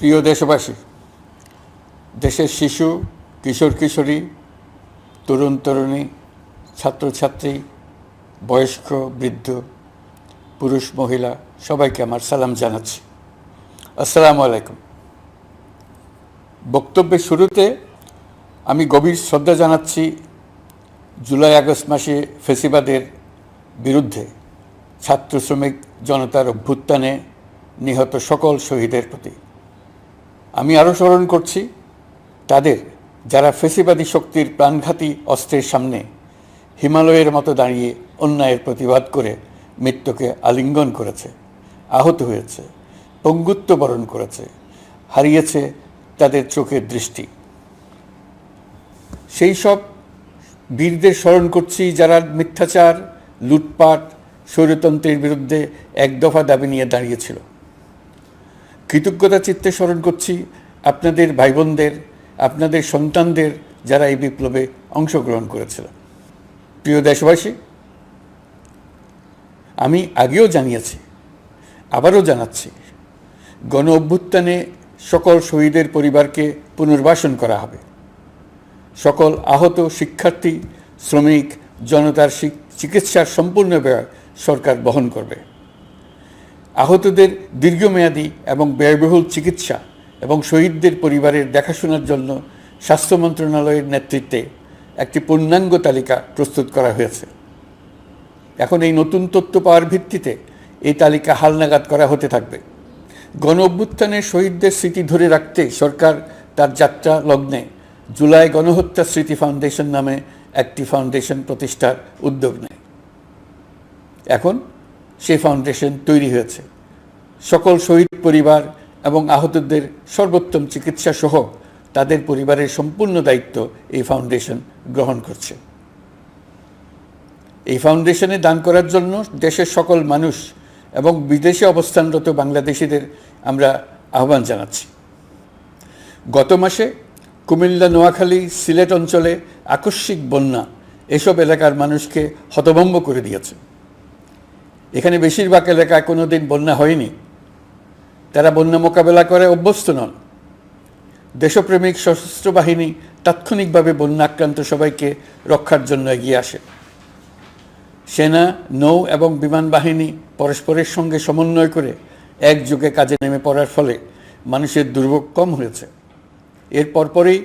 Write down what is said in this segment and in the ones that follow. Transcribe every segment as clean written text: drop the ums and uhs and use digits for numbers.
প্রিয় দেশবাসী, দেশের শিশু, কিশোর কিশোরী, তরুণ তরুণী, ছাত্রছাত্রী, বয়স্ক বৃদ্ধ, পুরুষ মহিলা সবাইকে আমার সালাম জানাচ্ছি। আসসালামু আলাইকুম। বক্তব্যের শুরুতে আমি গভীর শ্রদ্ধা জানাচ্ছি জুলাই আগস্ট মাসে ফ্যাসিবাদের বিরুদ্ধে ছাত্র শ্রমিক জনতার অভ্যুত্থানে নিহত সকল শহীদের প্রতি। আমি আরও স্মরণ করছি তাদের যারা ফ্যাসিবাদী শক্তির প্রাণঘাতী অস্ত্রের সামনে হিমালয়ের মতো দাঁড়িয়ে অন্যায়ের প্রতিবাদ করে মৃত্যুকে আলিঙ্গন করেছে, আহত হয়েছে, পঙ্গুত্ব বরণ করেছে, হারিয়েছে তাদের চোখের দৃষ্টি। সেই সব বীরদের স্মরণ করছি যারা মিথ্যাচার, লুটপাট, স্বৈরতন্ত্রের বিরুদ্ধে এক দফা দাবি নিয়ে দাঁড়িয়েছিল। কৃতজ্ঞতা চিত্তে স্মরণ করছি আপনাদের ভাই বোনদের, আপনাদের সন্তানদের যারা এই বিপ্লবে অংশগ্রহণ করেছিল। প্রিয় দেশবাসী, আমি আগেও জানিয়েছি, আবারও জানাচ্ছি, গণ অভ্যুত্থানে সকল শহীদের পরিবারকে পুনর্বাসন করা হবে। সকল আহত শিক্ষার্থী, শ্রমিক জনতার চিকিৎসার সম্পূর্ণ ব্যয় সরকার বহন করবে। আহতদের দীর্ঘমেয়াদী এবং ব্যয়বহুল চিকিৎসা এবং শহীদদের পরিবারের দেখাশোনার জন্য স্বাস্থ্য মন্ত্রণালয়ের নেতৃত্বে একটি পূর্ণাঙ্গ তালিকা প্রস্তুত করা হয়েছে। এখন এই নতুন তথ্য পাওয়ার ভিত্তিতে এই তালিকা হালনাগাদ করা হতে থাকবে। গণ অভ্যুত্থানের শহীদদের স্মৃতি ধরে রাখতে সরকার তার যাত্রা লগ্নে জুলাই গণহত্যা স্মৃতি ফাউন্ডেশন নামে একটি ফাউন্ডেশন প্রতিষ্ঠার উদ্যোগ নেয়। এখন সেই ফাউন্ডেশন তৈরি হয়েছে। সকল শহীদ পরিবার এবং আহতদের সর্বোত্তম চিকিৎসা সহ তাদের পরিবারের সম্পূর্ণ দায়িত্ব এই ফাউন্ডেশন গ্রহণ করছে। এই ফাউন্ডেশনে দান করার জন্য দেশের সকল মানুষ এবং বিদেশে অবস্থানরত বাংলাদেশিদের আমরা আহ্বান জানাচ্ছি। গত মাসে কুমিল্লা, নোয়াখালী, সিলেট অঞ্চলে আকস্মিক বন্যা এসব এলাকার মানুষকে হতভম্ব করে দিয়েছে। এখানে বেশিরভাগ এলাকায় কোনো দিন বন্যা হয়নি। তারা বন্যা মোকাবেলা করে অভ্যস্ত নন। দেশপ্রেমিক সশস্ত্র বাহিনী তাৎক্ষণিকভাবে বন্যা আক্রান্ত সবাইকে রক্ষার জন্য এগিয়ে আসে। সেনা, নৌ এবং বিমান বাহিনী পরস্পরের সঙ্গে সমন্বয় করে একযোগে কাজে নেমে পড়ার ফলে মানুষের দুর্ভোগ কম হয়েছে। এর পরপরই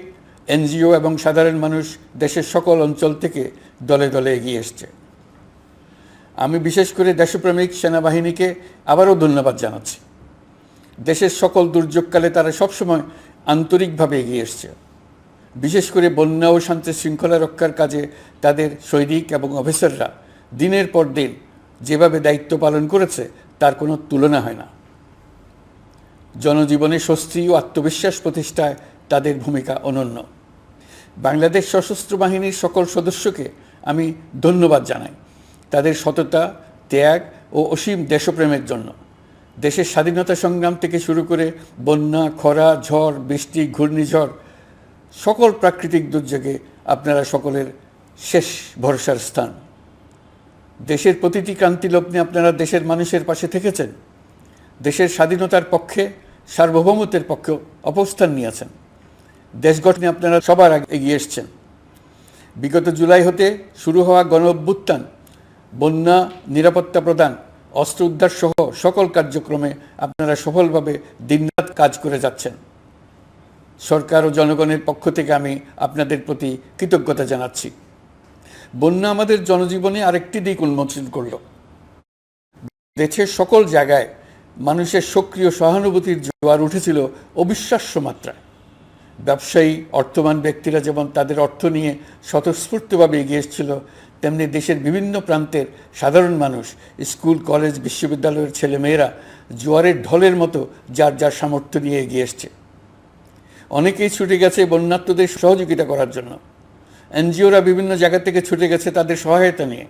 এনজিও এবং সাধারণ মানুষ দেশের সকল অঞ্চল থেকে দলে দলে এগিয়ে এসছে। আমি বিশেষ করে দেশপ্রেমিক সেনাবাহিনীকে আবারও ধন্যবাদ জানাচ্ছি। দেশের সকল দুর্যোগকালে তারা সবসময় আন্তরিকভাবে এগিয়ে এসছে। বিশেষ করে বন্যা ও শান্তি শৃঙ্খলা রক্ষার কাজে তাদের সৈনিক এবং অফিসাররা দিনের পর দিন যেভাবে দায়িত্ব পালন করেছে তার কোনো তুলনা হয় না। জনজীবনে স্বস্তি ও আত্মবিশ্বাস প্রতিষ্ঠায় তাদের ভূমিকা অনন্য। বাংলাদেশ সশস্ত্র বাহিনীর সকল সদস্যকে আমি ধন্যবাদ জানাই তাদের সততা, ত্যাগ ও অসীম দেশপ্রেমের জন্য। দেশের স্বাধীনতা সংগ্রাম থেকে শুরু করে বন্যা, খরা, ঝড়, বৃষ্টি, ঘূর্ণিঝড়, সকল প্রাকৃতিক দুর্যোগে আপনারা সকলের শেষ ভরসার স্থান। দেশের প্রতিটি ক্রান্তি লগ্নে আপনারা দেশের মানুষের পাশে থেকেছেন। দেশের স্বাধীনতার পক্ষে, সার্বভৌমত্বের পক্ষে অবস্থান নিয়েছেন। দেশ গঠনে আপনারা সবার আগে এগিয়ে এসছেন। বিগত জুলাই হতে শুরু হওয়া গণ অভ্যুত্থান, বন্যা, নিরাপত্তা প্রদান, অস্ত্র উদ্ধার সহ সকল কার্যক্রমে আপনারা সফলভাবে দিনরাত কাজ করে যাচ্ছেন। সরকার ও জনগণের পক্ষ থেকে আমি আপনাদের প্রতি কৃতজ্ঞতা জানাচ্ছি। বন্যা আমাদের জনজীবনে আরেকটি দিক উন্মোচন করল। দেশের সকল জায়গায় মানুষের সক্রিয় সহানুভূতির জোয়ার উঠেছিল অবিশ্বাস্য মাত্রায়। ব্যবসায়ী, অর্থবান ব্যক্তিরা যেমন তাদের অর্থ নিয়ে স্বতঃস্ফূর্তভাবে এগিয়ে এসেছিল, তেমনি দেশের বিভিন্ন প্রান্তের সাধারণ মানুষ, স্কুল, কলেজ, বিশ্ববিদ্যালয়ের ছেলেমেয়েরা জোয়ারের ঢলের মতো যার যার সামর্থ্য নিয়ে এগিয়ে এসছে। অনেকেই ছুটে গেছে বন্যার্তদের সহযোগিতা করার জন্য। এনজিওরা বিভিন্ন জায়গা থেকে ছুটে গেছে তাদের সহায়তা নিয়ে।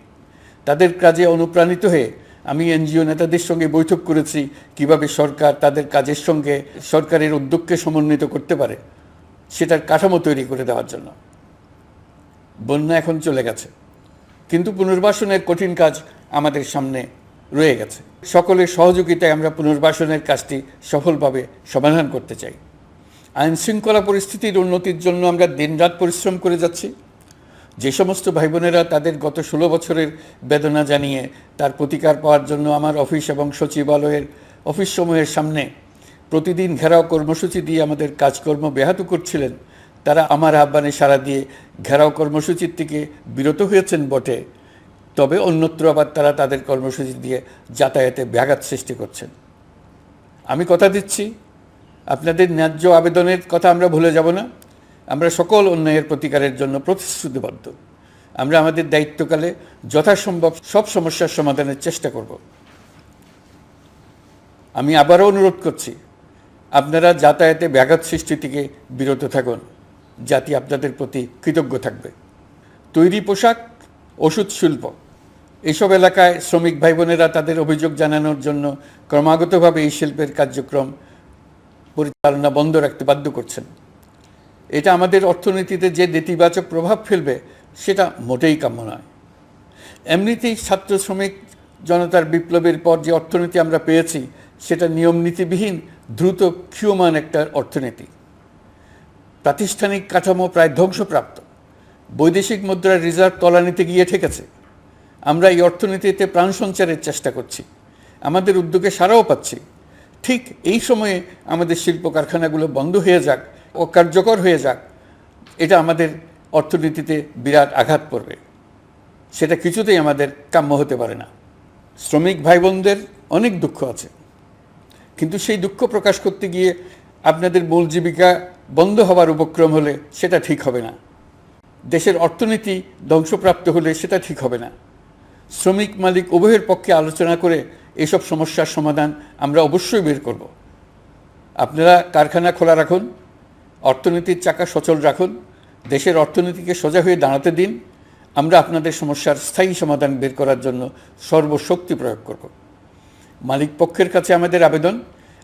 তাদের কাজে অনুপ্রাণিত হয়ে আমি এনজিও নেতাদের সঙ্গে বৈঠক করেছি কিভাবে সরকার তাদের কাজের সঙ্গে সরকারের উদ্যোগকে সমন্বিত করতে পারে, সেটার কাঠামো তৈরি করে দেওয়ার জন্য। বন্যা এখন চলে গেছে, কিন্তু পুনর্বাসনের কঠিন কাজ আমাদের সামনে রয়ে গেছে। সকলের সহযোগিতায় আমরা পুনর্বাসনের কাজটি সফলভাবে সমাধান করতে চাই। আইন শৃঙ্খলা পরিস্থিতির উন্নতির জন্য আমরা দিনরাত পরিশ্রম করে যাচ্ছি। যে সমস্ত ভাই বোনেরা তাদের গত 16 বছরের বেদনা জানিয়ে তার প্রতিকার পাওয়ার জন্য আমার অফিস এবং সচিবালয়ের অফিসসমূহের সামনে প্রতিদিন ঘেরাও কর্মসূচি দিয়ে আমাদের কাজকর্ম ব্যাহত করছিলেন, তারা আমার আহ্বানে সাড়া দিয়ে ঘেরাও কর্মসূচির থেকে বিরত হয়েছেন বটে, তবে অন্যত্র আবার তারা তাদের কর্মসূচি দিয়ে যাতায়াতে ব্যাঘাত সৃষ্টি করছেন। আমি কথা দিচ্ছি, আপনাদের ন্যায্য আবেদনের কথা আমরা ভুলে যাব না। আমরা সকল অন্যায়ের প্রতিকারের জন্য প্রতিশ্রুতিবদ্ধ। আমরা আমাদের দায়িত্বকালে যথাসম্ভব সব সমস্যার সমাধানের চেষ্টা করব। আমি আবারও অনুরোধ করছি, আপনারা যাতায়াতে ব্যাঘাত সৃষ্টি থেকে বিরত থাকুন। জাতি আপনাদের প্রতি কৃতজ্ঞ থাকবে। তৈরি পোশাক, ওষুধ শিল্প, এসব এলাকায় শ্রমিক ভাই বোনেরা তাদের অভিযোগ জানানোর জন্য ক্রমাগতভাবে এই শিল্পের কার্যক্রম পরিচালনা বন্ধ রাখতে বাধ্য করছেন। এটা আমাদের অর্থনীতিতে যে নেতিবাচক প্রভাব ফেলবে সেটা মোটেই কাম্য নয়। এমনিতেই ছাত্র শ্রমিক জনতার বিপ্লবের পর যে অর্থনীতি আমরা পেয়েছি সেটা নিয়ম নীতিবিহীন দ্রুত ক্ষীয়মান একটা অর্থনীতি। প্রাতিষ্ঠানিক কাঠামো প্রায় ধ্বংসপ্রাপ্ত। বৈদেশিক মুদ্রার রিজার্ভ তলানিতে গিয়ে ঠেকেছে। আমরা এই অর্থনীতিতে প্রাণ সঞ্চারের চেষ্টা করছি, আমাদের উদ্যোগে সাড়াও পাচ্ছি। ঠিক এই সময়ে আমাদের শিল্প কারখানাগুলো বন্ধ হয়ে যাক, অকার্যকর হয়ে যাক, এটা আমাদের অর্থনীতিতে বিরাট আঘাত পড়বে। সেটা কিছুতেই আমাদের কাম্য হতে পারে না। শ্রমিক ভাই বোনদের অনেক দুঃখ আছে, কিন্তু সেই দুঃখ প্রকাশ করতে গিয়ে আপনাদের মূল জীবিকা বন্ধ হওয়ার উপক্রম হলে সেটা ঠিক হবে না। দেশের অর্থনীতি ধ্বংসপ্রাপ্ত হলে সেটা ঠিক হবে না। শ্রমিক মালিক উভয়ের পক্ষে আলোচনা করে এসব সমস্যার সমাধান আমরা অবশ্যই বের করব। আপনারা কারখানা খোলা রাখুন, অর্থনীতির চাকা সচল রাখুন, দেশের অর্থনীতিকে সোজা হয়ে দাঁড়াতে দিন। আমরা আপনাদের সমস্যার স্থায়ী সমাধান বের করার জন্য সর্বশক্তি প্রয়োগ করব। মালিক পক্ষের কাছে আমাদের আবেদন,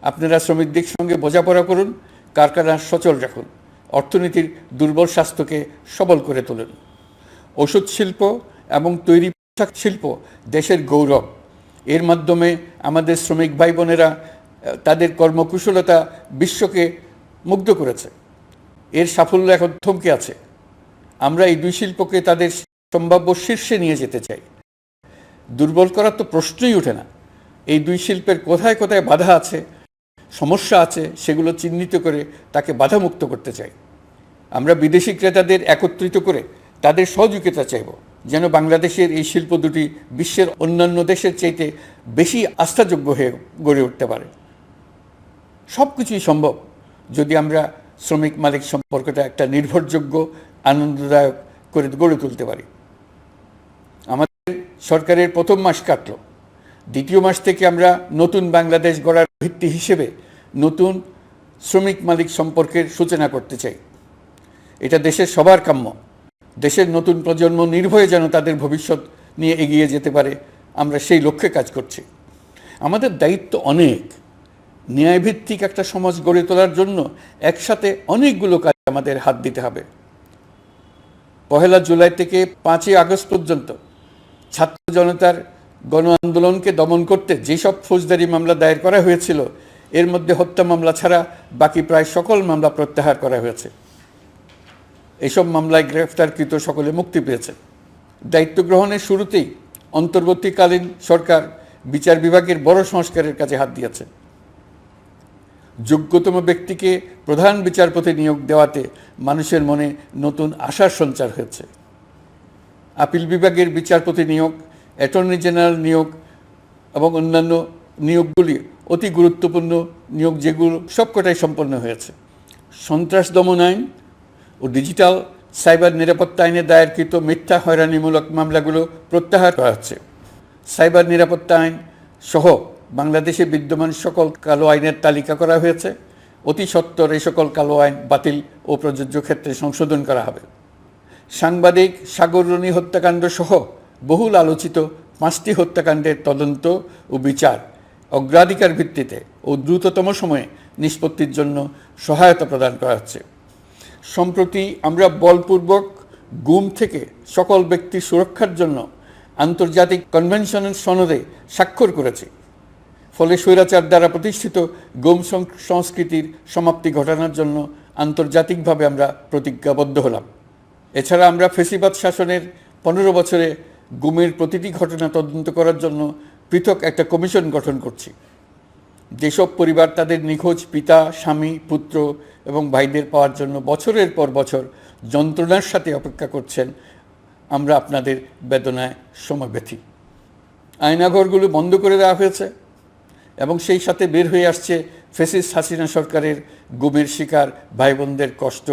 আপনারা শ্রমিকদের সঙ্গে বোঝাপড়া করুন, কারখানা সচল রাখুন, অর্থনীতির দুর্বল স্বাস্থ্যকে সবল করে তুলুন। ওষুধ শিল্প এবং তৈরি পোশাক শিল্প দেশের গৌরব। এর মাধ্যমে আমাদের শ্রমিক ভাই বোনেরা তাদের কর্মকুশলতা বিশ্বকে মুগ্ধ করেছে। এর সাফল্য এখন থমকে আছে। আমরা এই দুই শিল্পকে তাদের সম্ভাব্য শীর্ষে নিয়ে যেতে চাই। দুর্বল করার তো প্রশ্নই ওঠে না। এই দুই শিল্পের কোথায় কোথায় বাধা আছে, সমস্যা আছে, সেগুলো চিহ্নিত করে তাকে বাধামুক্ত করতে চাই। আমরা বিদেশি ক্রেতাদের একত্রিত করে তাদের সহযোগিতা চাইব, যেন বাংলাদেশের এই শিল্প দুটি বিশ্বের অন্যান্য দেশের চাইতে বেশি আস্থাযোগ্য হয়ে গড়ে উঠতে পারে। সব কিছুই সম্ভব যদি আমরা শ্রমিক মালিক সম্পর্কটা একটা নির্ভরযোগ্য, আনন্দদায়ক করে গড়ে তুলতে পারি। আমাদের সরকারের প্রথম মাস কাটল, দ্বিতীয় মাস থেকে আমরা নতুন বাংলাদেশ গড়ার ভিত্তি হিসেবে নতুন শ্রমিক মালিক সম্পর্কের সূচনা করতে চাই। এটা দেশের সবার কাম্য। দেশের নতুন প্রজন্ম নির্ভয়ে যেন তাদের ভবিষ্যৎ নিয়ে এগিয়ে যেতে পারে, আমরা সেই লক্ষ্যে কাজ করছি। আমাদের দায়িত্ব অনেক। ন্যায়ভিত্তিক একটা সমাজ গড়ে তোলার জন্য একসাথে অনেকগুলো কাজ আমাদের হাত দিতে হবে। 1 জুলাই থেকে 5 আগস্ট পর্যন্ত ছাত্র জনতার গণ আন্দোলনকে দমন করতে যেসব ফৌজদারি মামলা দায়ের করা হয়েছিল, এর মধ্যে হত্যা মামলা ছাড়া বাকি প্রায় সকল মামলা প্রত্যাহার করা হয়েছে। এসব মামলায় গ্রেফতারকৃত সকলে মুক্তি পেয়েছে। দায়িত্ব গ্রহণের শুরুতেই অন্তর্বর্তীকালীন সরকার বিচার বিভাগের বড় সংস্কারের কাজে হাত দিয়েছে। যোগ্যতম ব্যক্তিকে প্রধান বিচারপতি নিয়োগ দেওয়াতে মানুষের মনে নতুন আশার সঞ্চার হয়েছে। আপিল বিভাগের বিচারপতি নিয়োগ, অ্যাটর্নি জেনারেল নিয়োগ এবং অন্যান্য নিয়োগগুলি অতি গুরুত্বপূর্ণ নিয়োগ, যেগুলো সবকটাই সম্পন্ন হয়েছে। সন্ত্রাস দমন আইন ও ডিজিটাল সাইবার নিরাপত্তা আইনে দায়েরকৃত মিথ্যা হয়রানিমূলক মামলাগুলো প্রত্যাহার করা হচ্ছে। সাইবার নিরাপত্তা আইন সহ বাংলাদেশে বিদ্যমান সকল কালো আইনের তালিকা করা হয়েছে। অতি সত্বর এই সকল কালো আইন বাতিল ও প্রযোজ্য ক্ষেত্রে সংশোধন করা হবে। সাংবাদিক সাগররণী হত্যাকাণ্ড সহ বহুল আলোচিত 5টি হত্যাকাণ্ডের তদন্ত ও বিচার অগ্রাধিকার ভিত্তিতে ও দ্রুততম সময়ে নিষ্পত্তির জন্য সহায়তা প্রদান করা হচ্ছে। সম্প্রতি আমরা বলপূর্বক গুম থেকে সকল ব্যক্তির সুরক্ষার জন্য আন্তর্জাতিক কনভেনশনের সনদে স্বাক্ষর করেছি। ফলে স্বৈরাচার দ্বারা প্রতিষ্ঠিত গুম সংস্কৃতির সমাপ্তি ঘটানোর জন্য আন্তর্জাতিকভাবে আমরা প্রতিজ্ঞাবদ্ধ হলাম। এছাড়া আমরা ফ্যাসিবাদ শাসনের 15 বছরে গুমের প্রতিটি ঘটনা তদন্ত করার জন্য পৃথক একটা কমিশন গঠন করছি। যেসব পরিবার তাদের নিখোঁজ পিতা, স্বামী, পুত্র এবং ভাইদের পাওয়ার জন্য বছরের পর বছর যন্ত্রণার সাথে অপেক্ষা করছেন, আমরা আপনাদের বেদনায় সমব্যথী। আয়নাঘরগুলো বন্ধ করে দেওয়া হয়েছে এবং সেই সাথে বের হয়ে আসছে ফ্যাসিস্ট হাসিনা সরকারের গুমের শিকার ভাই বোনদের কষ্ট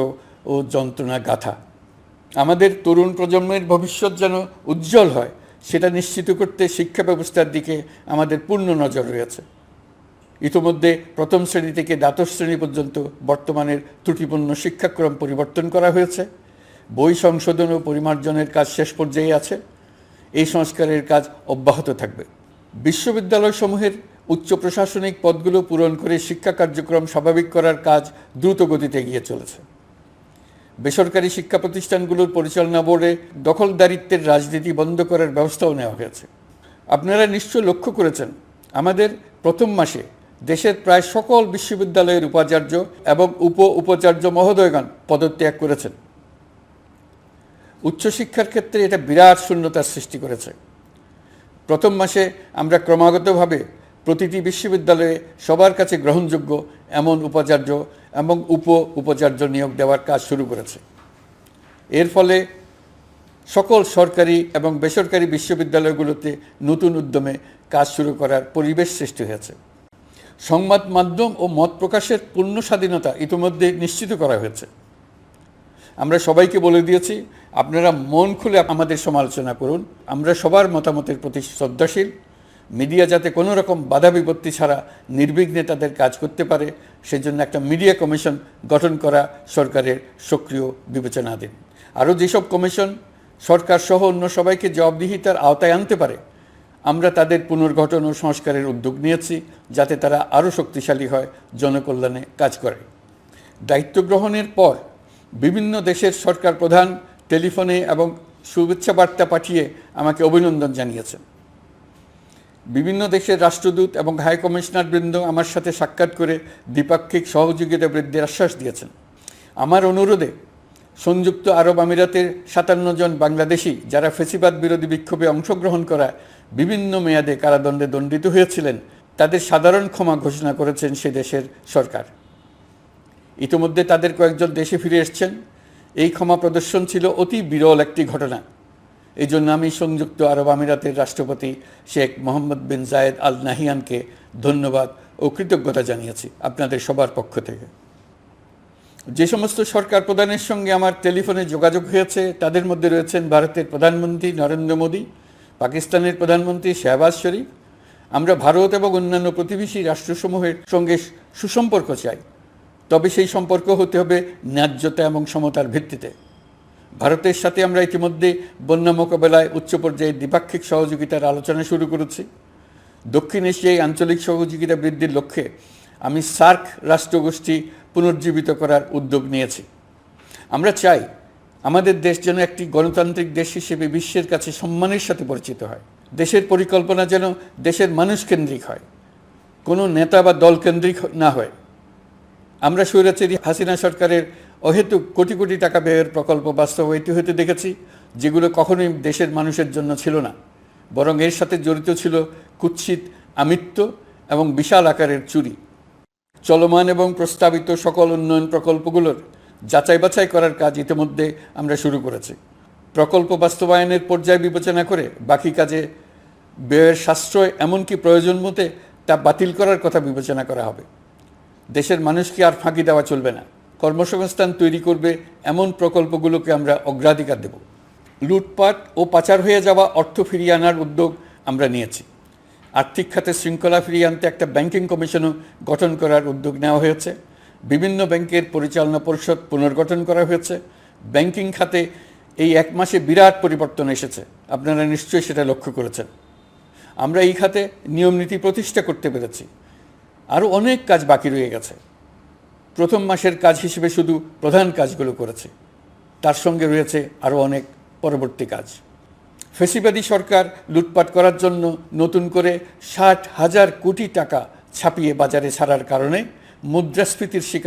ও যন্ত্রণা গাথা। আমাদের তরুণ প্রজন্মের ভবিষ্যৎ যেন উজ্জ্বল হয়, সেটা নিশ্চিত করতে শিক্ষা ব্যবস্থার দিকে আমাদের পূর্ণ নজর রয়েছে। ইতিমধ্যে প্রথম শ্রেণী থেকে দ্বাদশ শ্রেণী পর্যন্ত বর্তমানের ত্রুটিপূর্ণ শিক্ষাক্রম পরিবর্তন করা হয়েছে। বই সংশোধন ও পরিমার্জনের কাজ শেষ পর্যায়ে আছে। এই সংস্কারের কাজ অব্যাহত থাকবে। বিশ্ববিদ্যালয়সমূহের উচ্চ প্রশাসনিক পদগুলো পূরণ করে শিক্ষা কার্যক্রম স্বাভাবিক করার কাজ দ্রুত গতিতে এগিয়ে চলেছে। বেসরকারি শিক্ষা প্রতিষ্ঠানগুলোর পরিচালনা বোর্ডে দখলদারিত্বের রাজনীতি বন্ধ করার ব্যবস্থাও নেওয়া হয়েছে। আপনারা নিশ্চয় লক্ষ্য করেছেন, আমাদের প্রথম মাসে দেশের প্রায় সকল বিশ্ববিদ্যালয়ের উপাচার্য এবং উপাচার্য মহোদয়গণ পদত্যাগ করেছেন। উচ্চশিক্ষার ক্ষেত্রে এটা বিরাট শূন্যতার সৃষ্টি করেছে। প্রথম মাসে আমরা ক্রমাগতভাবে প্রতিটি বিশ্ববিদ্যালয়ে সবার কাছে গ্রহণযোগ্য এমন উপাচার্য এবং উপাচার্য নিয়োগ দেওয়ার কাজ শুরু করেছে। এর ফলে সকল সরকারি এবং বেসরকারি বিশ্ববিদ্যালয়গুলোতে নতুন উদ্যমে কাজ শুরু করার পরিবেশ সৃষ্টি হয়েছে। সংবাদ মাধ্যম ও মত প্রকাশের পূর্ণ স্বাধীনতা ইতিমধ্যে নিশ্চিত করা হয়েছে। আমরা সবাইকে বলে দিয়েছি, আপনারা মন খুলে আমাদের সমালোচনা করুন, আমরা সবার মতামতের প্রতি শ্রদ্ধাশীল। মিডিয়া যাতে কোনো রকম বাধা বিপত্তি ছাড়া নির্বিঘ্নে তাদের কাজ করতে পারে, সেজন্য একটা মিডিয়া কমিশন গঠন করা সরকারের সক্রিয় বিবেচনাধীন। আরও যেসব কমিশন সরকার সহ অন্য সবাইকে জবাবদিহিতার আওতায় আনতে পারে, আমরা তাদের পুনর্গঠন ও সংস্কারের উদ্যোগ নিয়েছি, যাতে তারা আরও শক্তিশালী হয়, জনকল্যাণে কাজ করে। দায়িত্ব গ্রহণের পর বিভিন্ন দেশের সরকার প্রধান টেলিফোনে এবং শুভেচ্ছা বার্তা পাঠিয়ে আমাকে অভিনন্দন জানিয়েছেন। বিভিন্ন দেশের রাষ্ট্রদূত এবং হাই কমিশনারবৃন্দ আমার সাথে সাক্ষাৎ করে দ্বিপাক্ষিক সহযোগিতা বৃদ্ধির আশ্বাস দিয়েছেন। আমার অনুরোধে সংযুক্ত আরব আমিরাতের 57 জন বাংলাদেশি যারা ফ্যাসিবাদ বিরোধী বিক্ষোভে অংশগ্রহণ করা বিভিন্ন মেয়াদে কারাদণ্ডে দণ্ডিত হয়েছিলেন, তাদের সাধারণ ক্ষমা ঘোষণা করেছেন সে দেশের সরকার। ইতিমধ্যে তাদের কয়েকজন দেশে ফিরে এসেছেন। এই ক্ষমা প্রদর্শন ছিল অতি বিরল একটি ঘটনা। এই জন্য আমি সংযুক্ত আরব আমিরাতের রাষ্ট্রপতি শেখ মোহাম্মদ বিন জায়েদ আল নাহিয়ানকে ধন্যবাদ ও কৃতজ্ঞতা জানিয়েছি আপনাদের সবার পক্ষ থেকে। যে সমস্ত সরকার প্রধানের সঙ্গে আমার টেলিফোনে যোগাযোগ হয়েছে, তাদের মধ্যে রয়েছেন ভারতের প্রধানমন্ত্রী নরেন্দ্র মোদী, পাকিস্তানের প্রধানমন্ত্রী শাহবাজ শরীফ। আমরা ভারত এবং অন্যান্য প্রতিবেশী রাষ্ট্রসমূহের সঙ্গে সুসম্পর্ক চাই, তবে সেই সম্পর্ক হতে হবে ন্যায্যতা এবং সমতার ভিত্তিতে। ভারতের সাথে আমরা ইতিমধ্যে বন্যা মোকাবেলায় উচ্চ পর্যায়ে দ্বিপাক্ষিক সহযোগিতার আলোচনা শুরু করেছি। দক্ষিণ এশিয়ায় আঞ্চলিক সহযোগিতা বৃদ্ধির লক্ষ্যে আমি সার্ক রাষ্ট্রগোষ্ঠী পুনর্জীবিত করার উদ্যোগ নিয়েছি। আমরা চাই আমাদের দেশ যেন একটি গণতান্ত্রিক দেশ হিসেবে বিশ্বের কাছে সম্মানের সাথে পরিচিত হয়। দেশের পরিকল্পনা যেন দেশের মানুষকেন্দ্রিক হয়, কোনো নেতা বা দলকেন্দ্রিক না হয়। আমরা স্বৈরাচারী হাসিনা সরকারের অহেতুক কোটি কোটি টাকা ব্যয়ের প্রকল্প বাস্তবায়িত হতে দেখেছি, যেগুলো কখনোই দেশের মানুষের জন্য ছিল না, বরং এর সাথে জড়িত ছিল কুৎসিত আমিত্ব এবং বিশাল আকারের চুরি। চলমান এবং প্রস্তাবিত সকল উন্নয়ন প্রকল্পগুলোর যাচাই বাছাই করার কাজ ইতিমধ্যে আমরা শুরু করেছি। প্রকল্প বাস্তবায়নের পর্যায় বিবেচনা করে বাকি কাজে ব্যয়ের সাশ্রয় এমনকি প্রয়োজন মতে তা বাতিল করার কথা বিবেচনা করা হবে। দেশের মানুষকে আর ফাঁকি দেওয়া চলবে না। কর্মসংস্থান তৈরি করবে এমন প্রকল্পগুলোকে আমরা অগ্রাধিকার দেব। লুটপাট ও পাচার হয়ে যাওয়া অর্থ ফিরিয়ে আনার উদ্যোগ আমরা নিয়েছি। আর্থিক খাতে শৃঙ্খলা ফিরিয়ে আনতে একটা ব্যাংকিং কমিশনও গঠন করার উদ্যোগ নেওয়া হয়েছে। বিভিন্ন ব্যাংকের পরিচালনা পরিষদ পুনর্গঠন করা হয়েছে। ব্যাংকিং খাতে এই এক মাসে বিরাট পরিবর্তন এসেছে, আপনারা নিশ্চয়ই সেটা লক্ষ্য করেছেন। আমরা এই খাতে নিয়মনীতি প্রতিষ্ঠা করতে পেরেছি। আরও অনেক কাজ বাকি রয়ে গেছে। প্রথম মাসের কাজ হিসেবে শুধু প্রধান কাজগুলো করেছি, তার সঙ্গে রয়েছে আরও অনেক পরবর্তী কাজ। ফ্যাসিবাদী সরকার লুটপাট করার জন্য নতুন করে 60,000 কোটি টাকা ছাপিয়ে বাজারে ছাড়ার কারণে মুদ্রাস্ফীতির শিকার